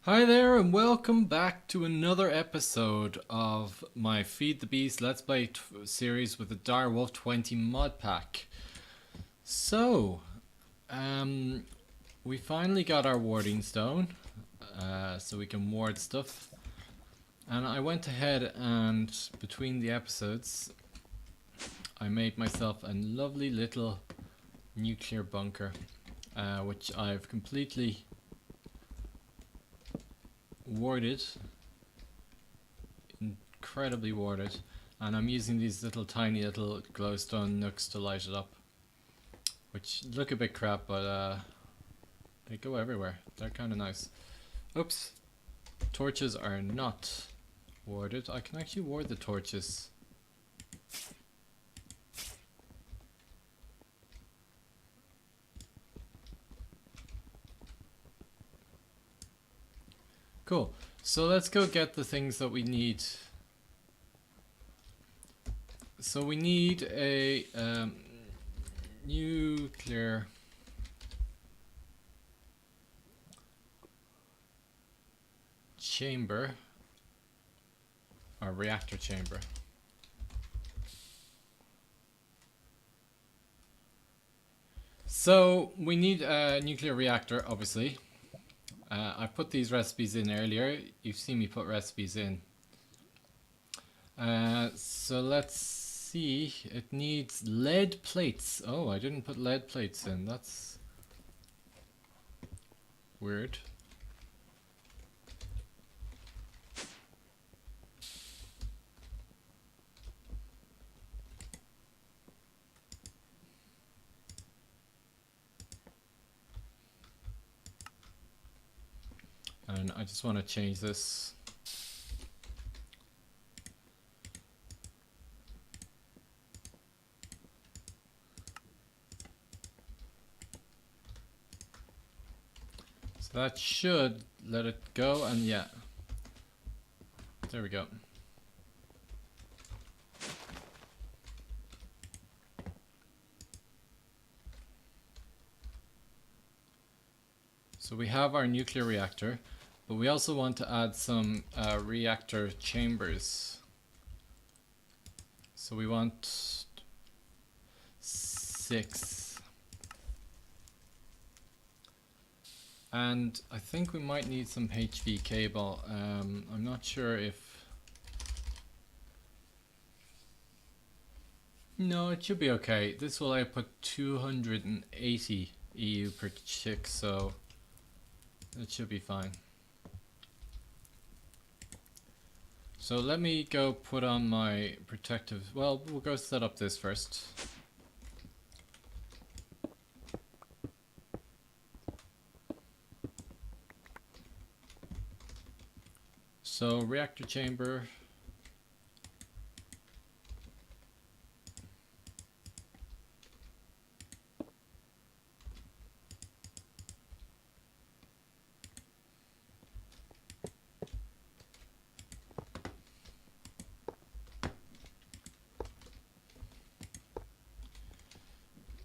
Hi there and welcome back to another episode of my Feed the Beast Let's Play series with the Direwolf20 Mod pack. So, we finally got our warding stone, so we can ward stuff. And I went ahead and between the episodes, I made myself a lovely little nuclear bunker, which I've completely warded, incredibly warded, and I'm using these tiny little glowstone nooks to light it up, which look a bit crap, but they go everywhere. They're kind of nice. Oops, torches are not warded. I can actually ward the torches. Cool. So let's go get the things that we need. So we need a nuclear chamber, or reactor chamber. So we need a nuclear reactor, obviously. I put these recipes in earlier. You've seen me put recipes in. So let's see. It needs lead plates. Oh, I didn't put lead plates in. That's weird. And I just want to change this. So that should let it go, and yeah. There we go. So we have our nuclear reactor, but we also want to add some reactor chambers. So we want 6. And I think we might need some HV cable. I'm not sure if... No, it should be okay. This will output 280 EU per chick, so it should be fine. So let me go put on my protective... Well, we'll go set up this first. So reactor chamber.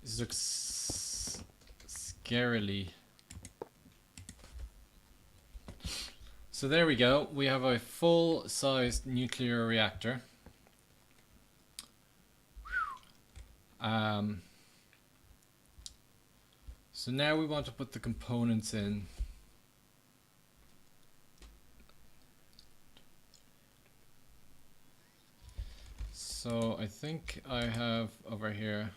This looks scarily. So there we go. We have a full-sized nuclear reactor. So now we want to put the components in. So I think I have over here.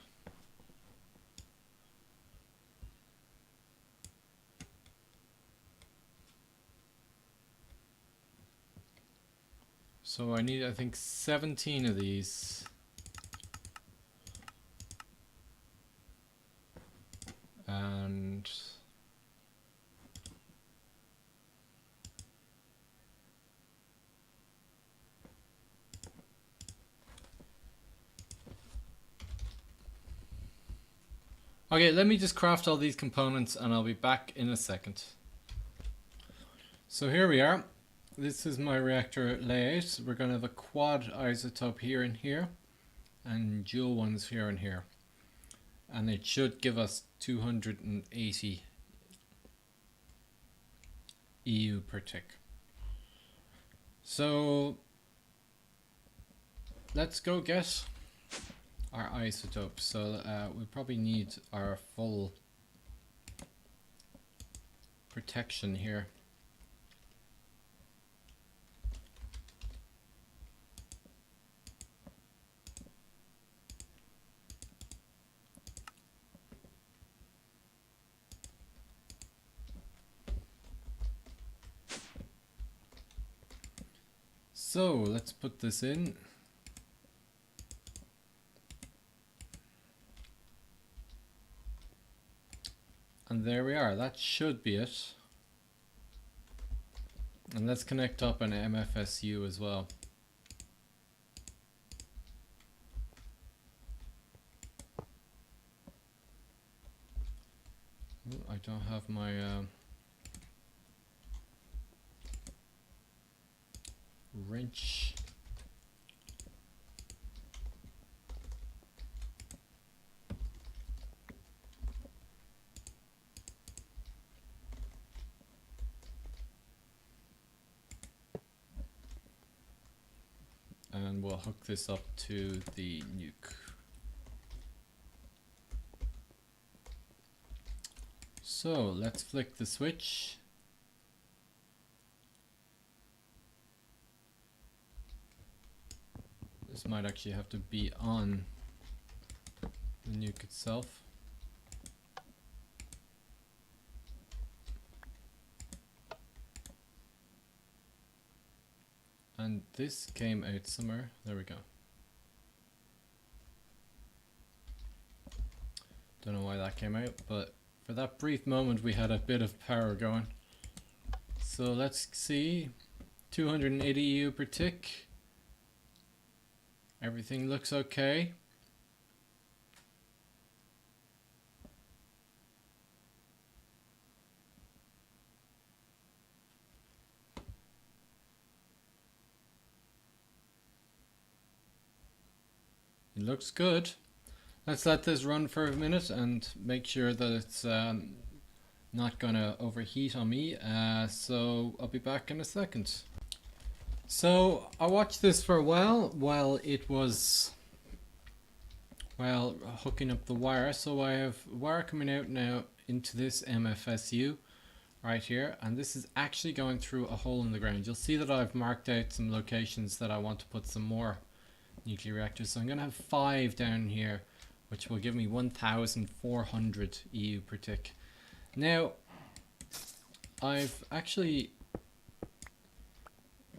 So I need, I think, 17 of these. And okay, let me just craft all these components and I'll be back in a second. So here we are. This is my reactor layout. We're going to have a quad isotope here and here, and dual ones here and here. And it should give us 280 EU per tick. So let's go get our isotopes. So we probably need our full protection here. So let's put this in. And there we are, that should be it. And let's connect up an MFSU as well. Ooh, I don't have my wrench. And we'll hook this up to the nuke. So let's flick the switch. This might actually have to be on the nuke itself. And this came out somewhere. There we go. Don't know why that came out, but for that brief moment we had a bit of power going. So let's see. 280 EU per tick. Everything looks okay. It looks good. Let's let this run for a minute and make sure that it's not gonna overheat on me. So I'll be back in a second. So I watched this for a while it was hooking up the wire. So I have wire coming out now into this MFSU right here, and this is actually going through a hole in the ground. You'll see that I've marked out some locations that I want to put some more nuclear reactors. So I'm gonna have 5 down here, which will give me 1,400 EU per tick. Now I've actually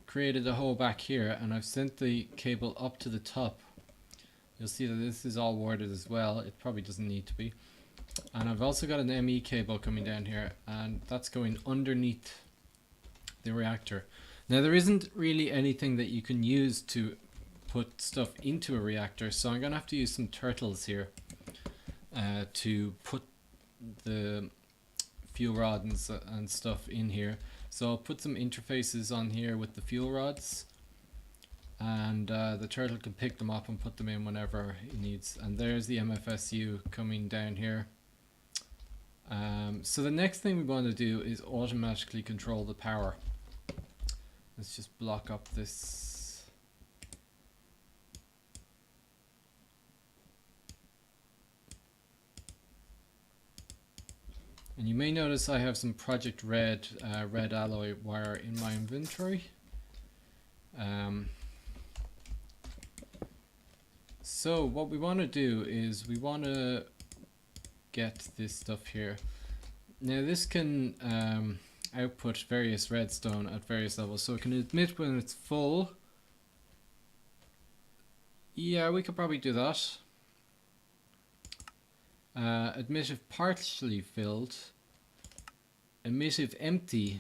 created a hole back here, and I've sent the cable up to the top. You'll see that this is all warded as well. It probably doesn't need to be. And I've also got an ME cable coming down here, and that's going underneath the reactor. Now there isn't really anything that you can use to put stuff into a reactor, so I'm gonna have to use some turtles here to put the fuel rod and stuff in here. So I'll put some interfaces on here with the fuel rods, and the turtle can pick them up and put them in whenever it needs. And there's the MFSU coming down here. So the next thing we want to do is automatically control the power. Let's just block up this. And you may notice I have some Project Red red alloy wire in my inventory. So what we want to do is we want to get this stuff here. Now this can output various redstone at various levels, so it can emit when it's full. Yeah, we could probably do that. Emit if partially filled. Emit if empty.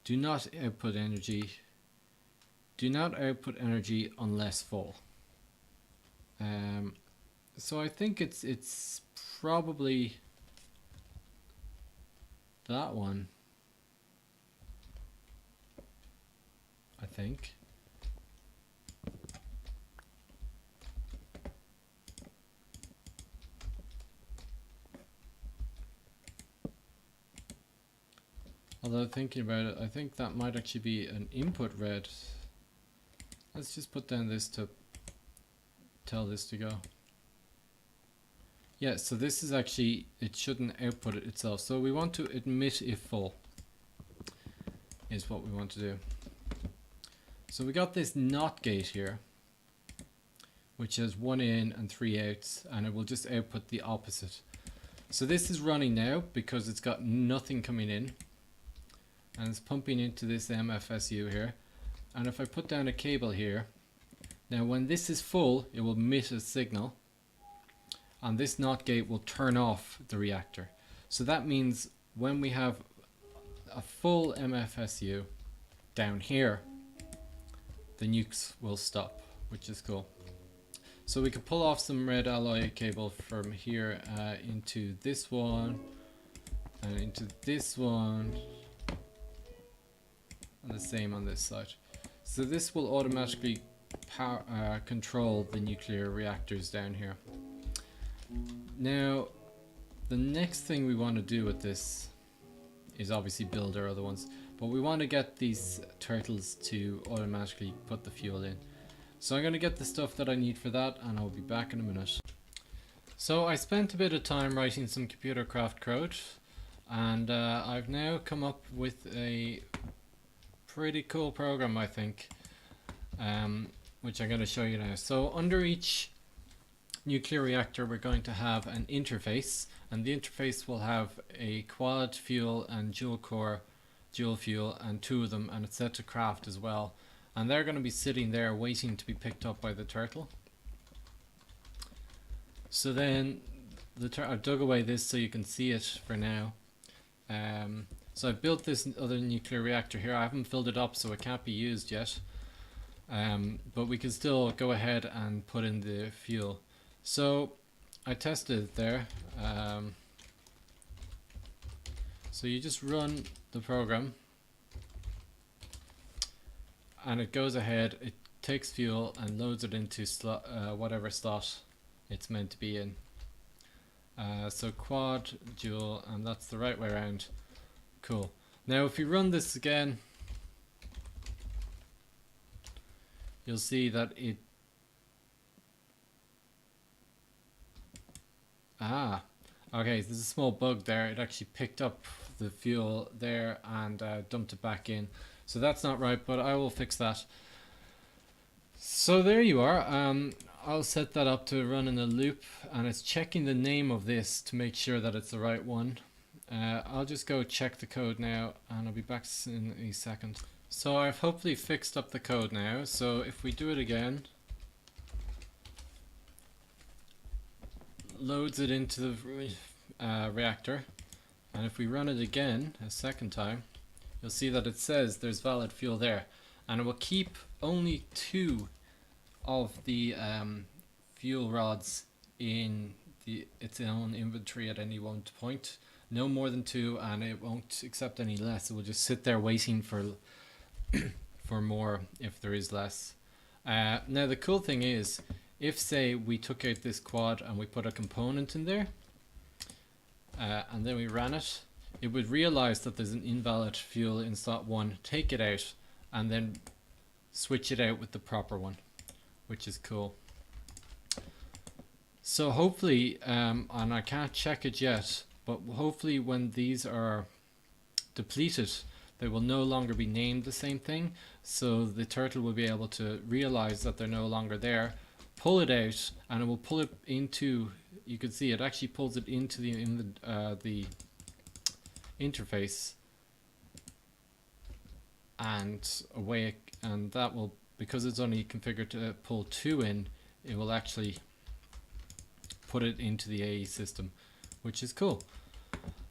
Do not output energy. Do not output energy unless full. So I think it's probably that one. I think. although thinking about it, I think that might actually be an input red. Let's just put down this to tell this to go. Yeah, so this is actually, it shouldn't output it itself. So we want to admit if full is what we want to do. So we got this NOT gate here, which has 1 in and 3 outs, and it will just output the opposite. So this is running now because it's got nothing coming in, and it's pumping into this MFSU here. And if I put down a cable here, now when this is full, it will emit a signal, and this NOT gate will turn off the reactor. So that means when we have a full MFSU down here, the nukes will stop, which is cool. So we can pull off some red alloy cable from here into this one, and into this one, and the same on this side. So this will automatically control the nuclear reactors down here. Now, the next thing we want to do with this is obviously build our other ones, but we want to get these turtles to automatically put the fuel in. So I'm going to get the stuff that I need for that, and I'll be back in a minute. So I spent a bit of time writing some computer craft code, and I've now come up with a pretty cool program, I think, which I'm going to show you now. So under each nuclear reactor we're going to have an interface, and the interface will have a quad fuel and dual core dual fuel, and 2 of them, and it's set to craft as well. And they're going to be sitting there waiting to be picked up by the turtle. So then I've dug away this so you can see it for now. So I've built this other nuclear reactor here. I haven't filled it up, so it can't be used yet. But we can still go ahead and put in the fuel. So I tested it there. So you just run the program, and it goes ahead, it takes fuel and loads it into whatever slot it's meant to be in. So quad, dual, and that's the right way around. Cool. Now if you run this again, you'll see that it... okay, there's a small bug there. It actually picked up the fuel there and dumped it back in. So that's not right, but I will fix that. So there you are. I'll set that up to run in a loop, and it's checking the name of this to make sure that it's the right one. I'll just go check the code now, and I'll be back in a second. So I've hopefully fixed up the code now. So if we do it again, loads it into the reactor, and if we run it again a second time, you'll see that it says there's valid fuel there, and it will keep only 2 of the fuel rods in its own inventory at any one point. No more than 2, and it won't accept any less. It will just sit there waiting for for more if there is less. Now the cool thing is, if say we took out this quad and we put a component in there, and then we ran it, it would realize that there's an invalid fuel in slot 1, take it out, and then switch it out with the proper one, which is cool. So hopefully, and I can't check it yet, but hopefully when these are depleted, they will no longer be named the same thing, so the turtle will be able to realize that they're no longer there, pull it out, and it will pull it into, you can see it actually pulls it into the interface, and away, and that will, because it's only configured to pull 2 in, it will actually put it into the AE system, which is cool.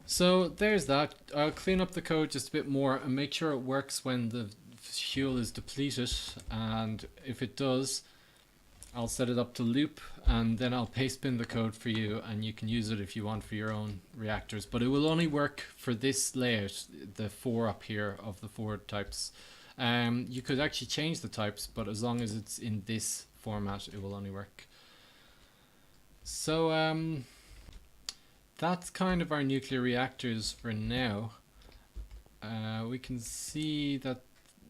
So there's that. I'll clean up the code just a bit more and make sure it works when the fuel is depleted, and if it does, I'll set it up to loop, and then I'll paste bin the code for you, and you can use it if you want for your own reactors, but it will only work for this layout, the 4 up here of the 4 types. You could actually change the types, but as long as it's in this format, it will only work. So that's kind of our nuclear reactors for now. we can see that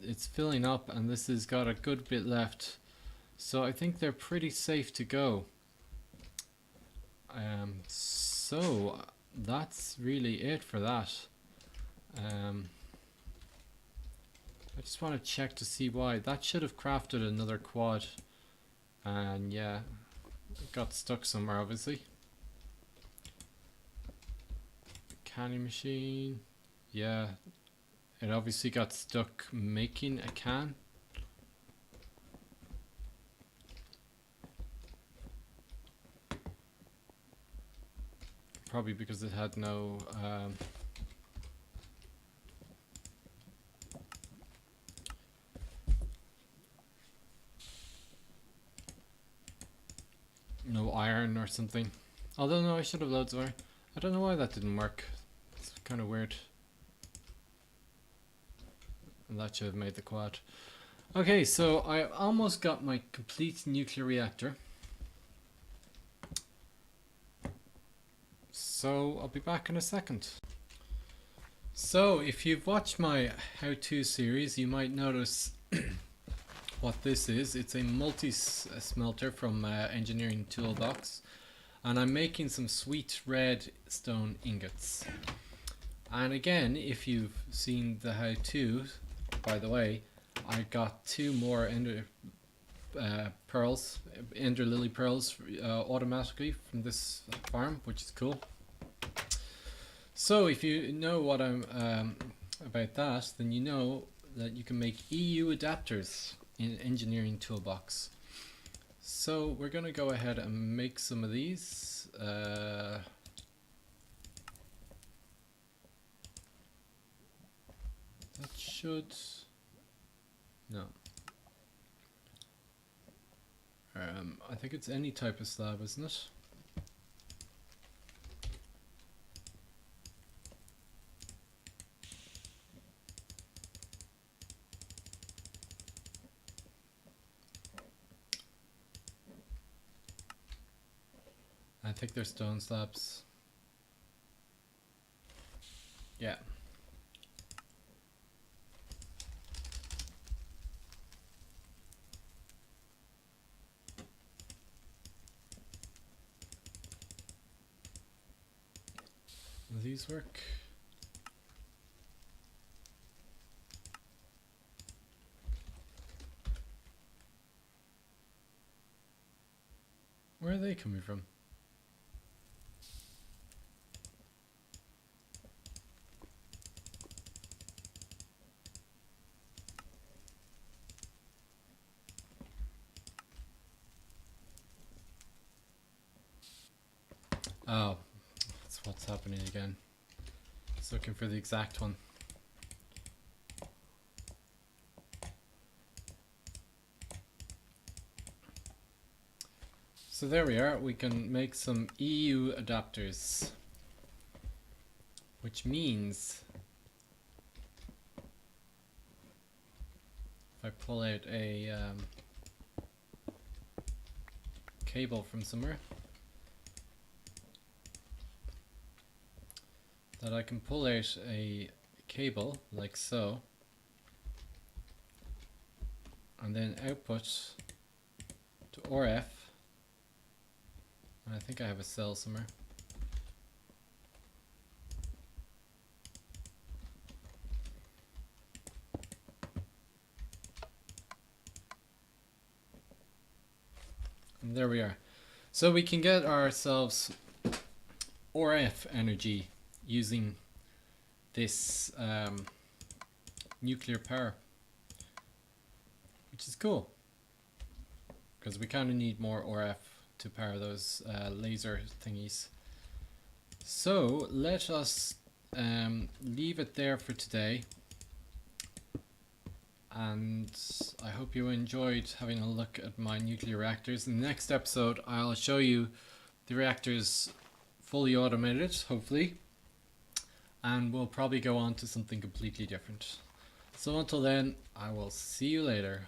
it's filling up, and this has got a good bit left. So I think they're pretty safe to go. So that's really it for that. I just want to check to see why. That should have crafted another quad. And yeah, it got stuck somewhere obviously. Canning machine. Yeah, it obviously got stuck making a can. Probably because it had no no iron or something. Although no, I should have loads of iron. I don't know why that didn't work. It's kind of weird. And that should have made the quad. Okay, so I almost got my complete nuclear reactor. So I'll be back in a second. So if you've watched my how-to series, you might notice what this is. It's a multi-smelter from Engineering Toolbox, and I'm making some sweet red stone ingots. And again, if you've seen the how-to, by the way, I got 2 more ender lily pearls automatically from this farm, which is cool. So if you know what I'm about that, then you know that you can make EU adapters in Engineering Toolbox. So we're going to go ahead and make some of these. That should... no. I think it's any type of slab, isn't it? I think they're stone slabs. Yeah. Will these work? Where are they coming from? Oh, that's what's happening again. Just looking for the exact one. So there we are, we can make some EU adapters, which means if I pull out a cable from somewhere, that I can pull out a cable like so, and then output to RF. I think I have a cell somewhere. And there we are. So we can get ourselves RF energy using this nuclear power, which is cool because we kind of need more RF to power those laser thingies. So let us leave it there for today, and I hope you enjoyed having a look at my nuclear reactors. In the next episode I'll show you the reactors fully automated, hopefully, and we'll probably go on to something completely different. So until then, I will see you later.